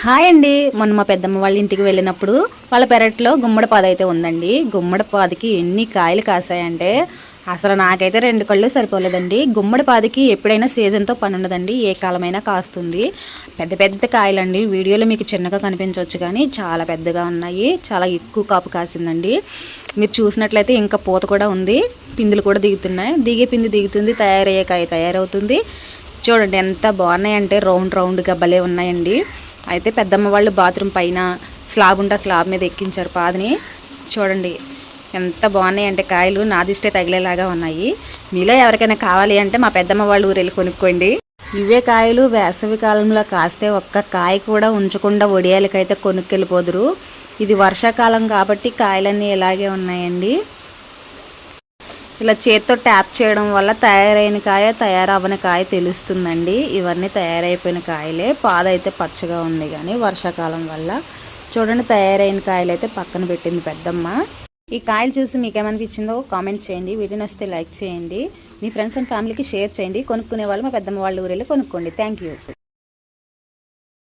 Hi అండి. మొన్న మా పెద్దమ్మ వాళ్ళ ఇంటికి వెళ్ళినప్పుడు వాళ్ళ పెరట్లో గుమ్మడి పాదు అయితే ఉందండి. గుమ్మడి పాదుకి ఎన్ని కాయలు కాసాయంటే అసలు నాకైతే 2 కళ్ళు సరిపోలేదండి. గుమ్మడి పాదుకి ఎప్పుడైనా సీజన్తో పని ఉండదండి, ఏ కాలమైనా కాస్తుంది. పెద్ద పెద్ద కాయలండి. వీడియోలో మీకు చిన్నగా కనిపించవచ్చు కానీ చాలా పెద్దగా ఉన్నాయి. చాలా ఎక్కువ కాపు కాసిందండి. మీరు చూసినట్లయితే ఇంకా పూత కూడా ఉంది, పిందులు కూడా దిగుతున్నాయి. దిగే పిండి దిగుతుంది, తయారయ్యే కాయ తయారవుతుంది. చూడండి ఎంత బాగున్నాయంటే రౌండ్ రౌండ్గా భలే ఉన్నాయండి. అయితే పెద్దమ్మ వాళ్ళు బాత్రూమ్ పైన స్లాబ్ ఉంటే స్లాబ్ మీద ఎక్కించారు పాదని. చూడండి ఎంత బాగున్నాయి అంటే కాయలు నాదిష్టే తగిలేలాగా ఉన్నాయి. మీలో ఎవరికైనా కావాలి అంటే మా పెద్దమ్మ వాళ్ళు ఊరు వెళ్ళి కొనుక్కోండి. ఇవే కాయలు వేసవి కాలంలో కాస్తే ఒక్క కాయ కూడా ఉంచకుండా ఒడియాలకైతే కొనుక్కెళ్ళిపోదురు. ఇది వర్షాకాలం కాబట్టి కాయలన్నీ ఇలాగే ఉన్నాయండి. ఇలా చేత్తో ట్యాప్ చేయడం వల్ల తయారైన కాయ తయారవ్వని కాయ తెలుస్తుందండి. ఇవన్నీ తయారైపోయిన కాయలే. పాదైతే పచ్చగా ఉంది కానీ వర్షాకాలం వల్ల. చూడండి తయారైన కాయలు అయితే పక్కన పెట్టింది పెద్దమ్మ. ఈ కాయలు చూసి మీకేమనిపించిందో కామెంట్ చేయండి. వీడియో నచ్చితే లైక్ చేయండి. మీ ఫ్రెండ్స్ అండ్ ఫ్యామిలీకి షేర్ చేయండి. కొనుక్కునే వాళ్ళు మా పెద్దమ్మ వాళ్ళ ఊరెళ్ళి కొనుక్కోండి. Thank you.